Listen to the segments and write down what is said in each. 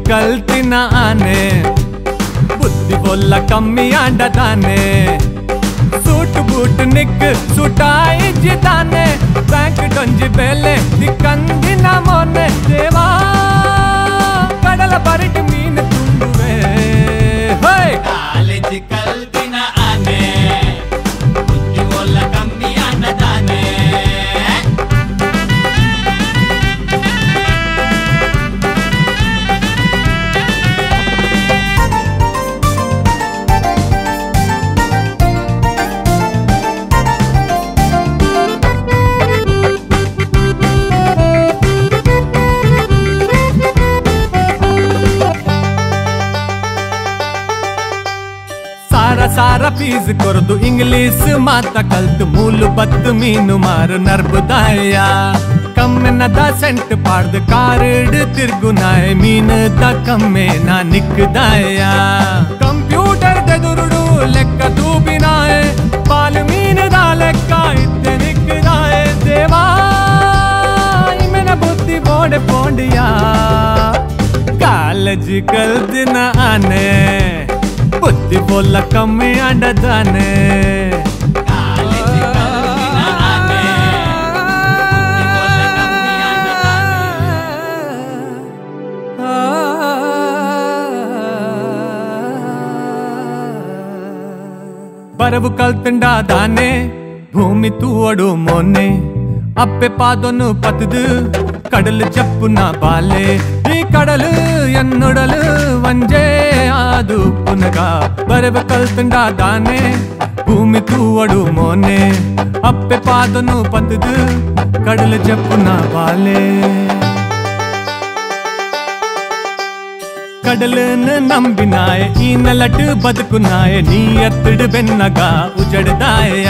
ಕಲ್ತಿನ ಆನೆ ಬುದ್ಧಿ ಬೊಲ್ಲ ಕಮ್ಮಿ ಆಡದಾನೆ ಸೂಟ್ ಬೂಟ್ ನಿಕ್ ಸುಟಾಯಿ ಜಿದಾನೆ ಬ್ಯಾಂಕ್ ಡೊಂಜಿ ಬೆಲೆ ದಿಕ್ಕಂದಿನ ಮೊನ್ನೆ ದೇವಾ ಕಡಲ ಬರಟಿ ಮೀನು ತುಂಬುವೆ ಕಾಲೇಜ್ ಕಲ್ತಿನ ಆನೆ ಬುದ್ಧಿ ಬೊಲ್ಲ ಕಮ್ಮಿ ಆಡದಾನೆ सारा फीस ಕೊರದು ಇಂಗ್ಲಿಷ್ ಮಾತ ಕಲ್ತು ಮೂಲು ಬತ್ತು ಮೀನು ಮಾರು ನರ್ಬುದಾಯ ಕಮ್ಮೆನದ ಸೆಂಟ್ ಪಾಡ್ದು ಕಾರಿಡ್ ತಿರ್ಗುನಾಯ ಮೀನದ ಕಮ್ಮೆ ನಾ ನಿಕ್ಕದಾಯ ಕಂಪ್ಯೂಟರ್ ದೆದುರುಡು ಲೆಕ್ಕ ತೂಬಿನಾಯ ಪಾಲು ಮೀನದ ಲೆಕ್ಕ ಇತ್ತೆ ನಿಕ್ಕದಾಯ ದೇವಾ ಇಮೆನ ಬುದ್ಧಿ ಬೋಡೆ ಪೋಂಡಿಯಾ ಕಾಲೇಜ್ ಕಲ್ತಿನ ಆನೆ ಬುದ್ಧಿ ಬೊಲ್ಲ ಕಮ್ಮಿ ಆಡದಾನೆ ಬರವು ಕಲ್ತಂಡಾದಾನೆ ಭೂಮಿ ತೂವಡು ಮೊನ್ನೆ ಅಪ್ಪೆ ಪಾದೊನ್ನು ಪತದು ಕಡಲು ಚಪ್ಪುನ ಬಾಲೆ ಈ ಕಡಲು ಎನ್ನೊಡಲು ವಂಜೆ ಆದು ಪುನಗ ಬರವ ಕಲ್ತಂಡಾದಾನೆ ಭೂಮಿ ತೂವಡು ಮೊನ್ನೆ ಅಪ್ಪೆ ಪಾದೊನ್ನು ಪತದು ಕಡಲು ಚಪ್ಪುನ ಬಾಲೆ ಕಡಲನ ನಂಬಿನಾಯ ಈ ನಲಟು ಬದುಕುನಾಯ ನೀ ಎತ್ತಡು ಬೆನ್ನಗ ಉಜಡ್ದಾಯ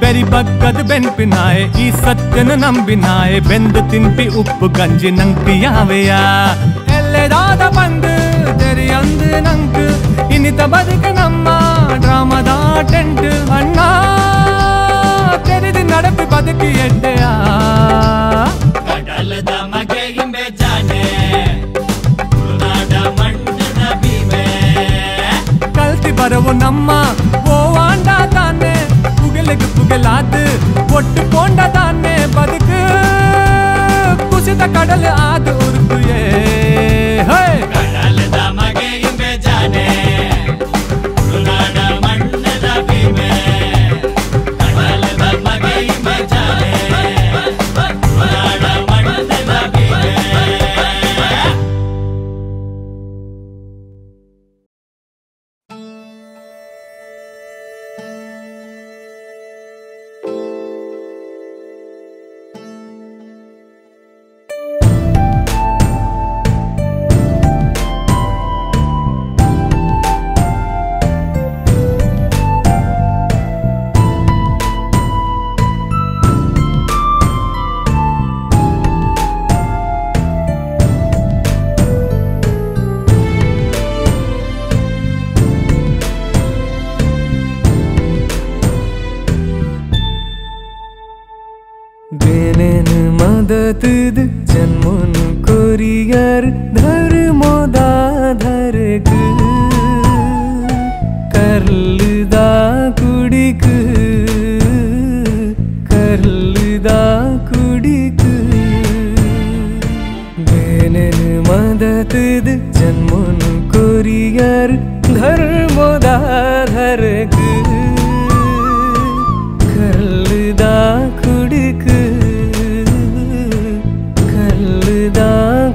ಬೆರಿ ಬಗ್ಗದ ಬೆನ್ಪಿನಾಯ ಈ ಸತ್ಯನ ನಂಬಿನಾಯ ಬೆಂದು ತಿಂಪಿ ಉಪ್ಪು ಗಂಜಿ ನಂಪಿಯಾವೆಯ ಎಲ್ಲೆದಾದ ಬಂದು ತೆರಿಯಂದು ನಂಕು ಇನ್ನಿತ ಬದುಕು ನಮ್ಮ ಡ್ರಾಮದ ಟೆಂಟ್ ಅಣ್ಣ ತೆರೆದು ನಡಪಿ ಬದುಕಿ ಎಡ್ಡೆಯ ಕಡಲದ ಮಗೆ ಹಿಂಬೆ ಜಾನೆ ಕಲ್ತಿ ಬರವು ನಮ್ಮ ಓವಾಂಡ ತಾನೆ ಪುಗಲಿಗೆ ಪುಗಲಾದು ಒಟ್ಟು ಕೊಂಡ ತಾನೆ ಬದುಕು ಕುಸಿದ ಕಡಲು ಆದು ಉರುಗುಯೇ ಕಡಲದ ಮಗೆ ಹಿಂಬೆ ಜಾನೆ ತುಳುನಾಡ ಮಣ್ಣದ ಭೀಮೆ ಕಡಲದ ಮಗೆ ಹಿಂಬೆ ಜಾನೆ ತುಳುನಾಡ ಮಣ್ಣದ ಭೀಮೆ मदद जन्मन कोरियर धर्मोदा धरक करलदा कुड़िक बेनन मदद जन्मन कोरियर धर्मोदा धरक करलदा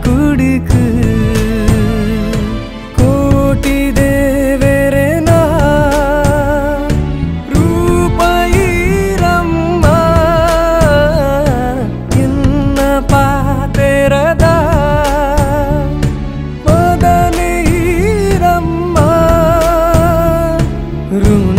कुड़िक कोटि देवेरेना रूपाई रम्मा इन्न पातेरदा मदनी रम्मा ऋण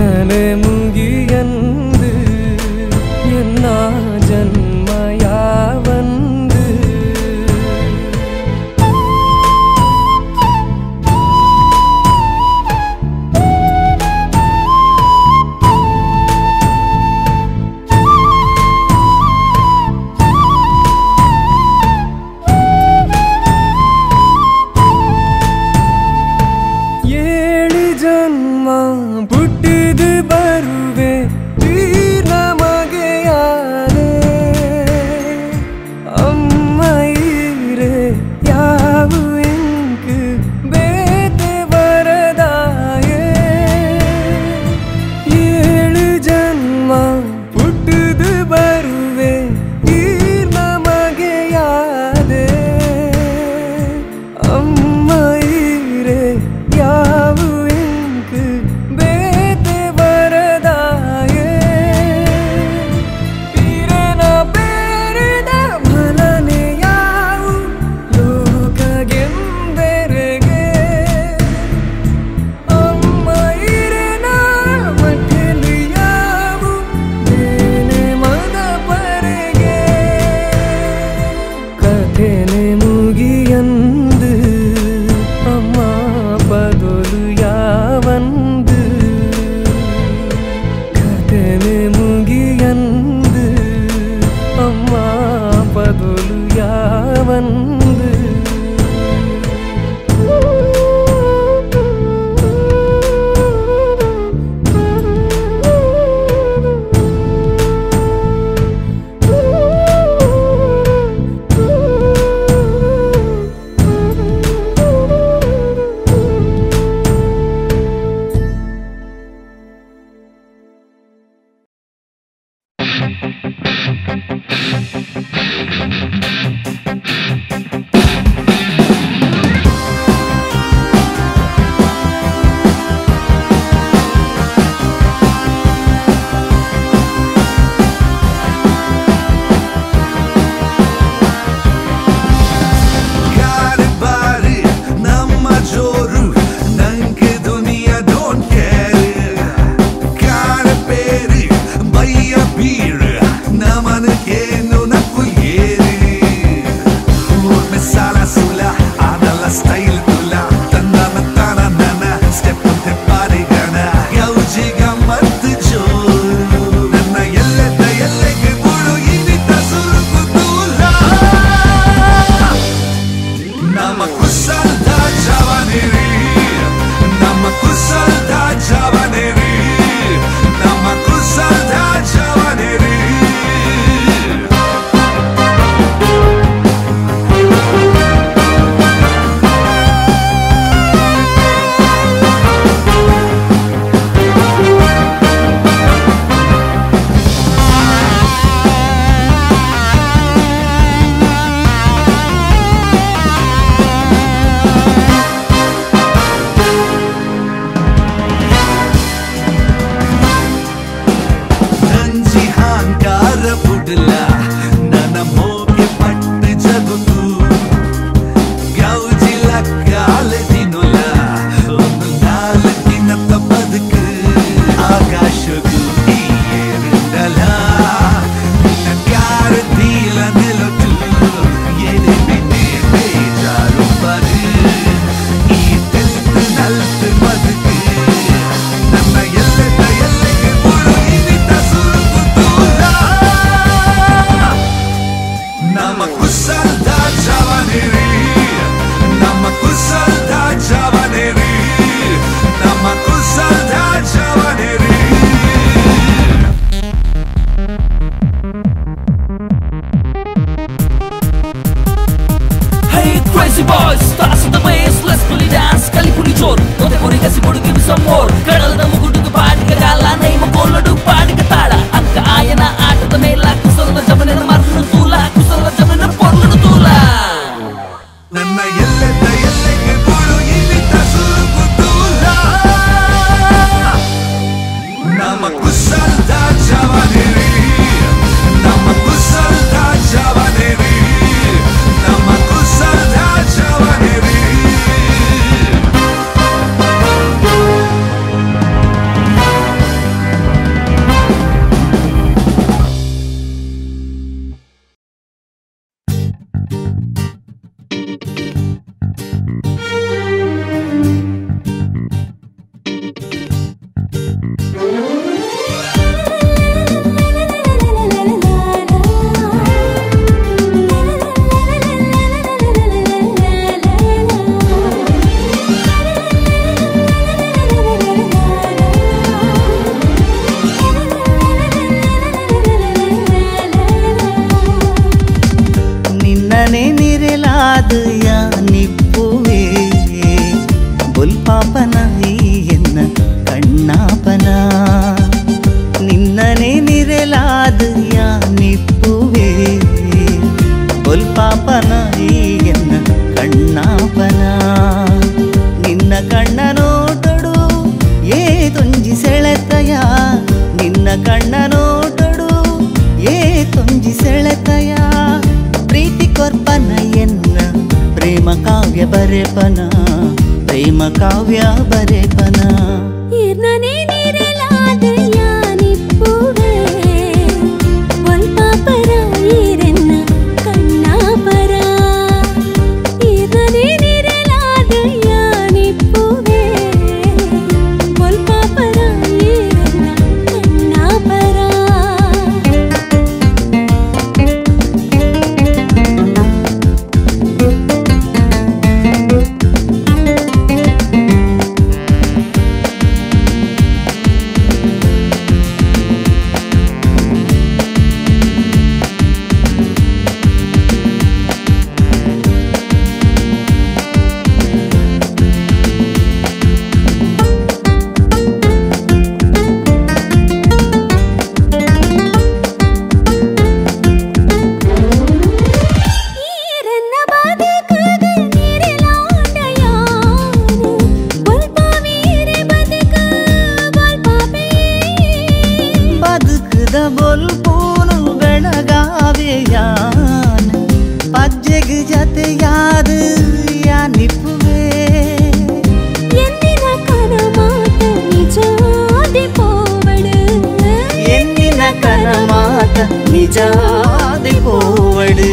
జాది పోవడు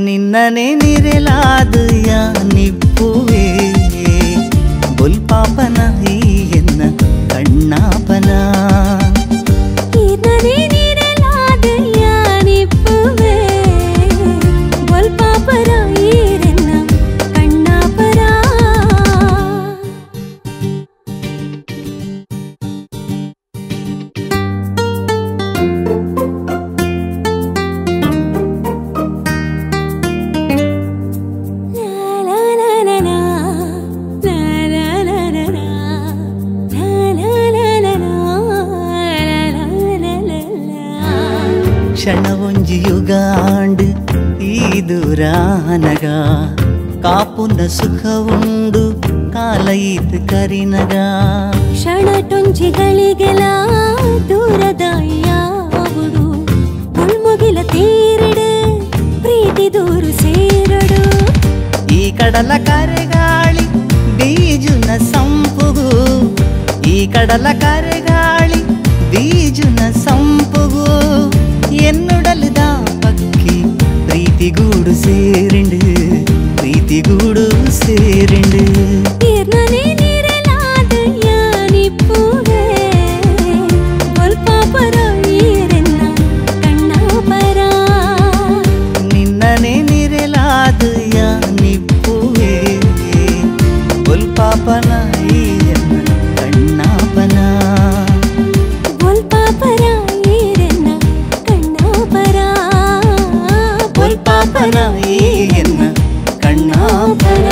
నిన్ననే నిరలాదు యా నిప్పువే బొల్పాపన ఎన్న కಣ್ಣాపన ಕ್ಷಣವೊಂಜಿಯುಗಾಂಡು ಈ ದೂರಾನಗ ಕಾಪುನ ಸುಖವುಂಡು ಕಾಲ ಈತ್ ಕರಿನಗ ಕ್ಷಣಟೊಂಜಿಗಳಿಗೆಲ ದೂರದ ಯಾವುದು ಮುಳ್ಮುಗಿಲ ತೀರಿಡು ಪ್ರೀತಿ ದೂರು ಸೇರಡು ಈ ಕಡಲ ಕರೆಗಾಳಿ ಬೀಜುನ ಸಂಪುಗು ಈ ಕಡಲ ಕರೆಗಾಳಿ ಬೀಜುನ ಸಂಪುಗು என்னுடலுதா பக்கி பிரீத்தி கூடு சேரண்டு பிரீத்தி கூடு சேரண்டு நீர்னே நீரலாது யானிப்பூவே பொல்பாபர ஈரெನ್ನ கண்ணாபர நின்னனே நிரலாது யானிப்பூவே பொல்பாபன ஈரெನ್ನ கண்ணாபன பொல்பாபர பொல்பாபன எನ್ನ கண்ணாபன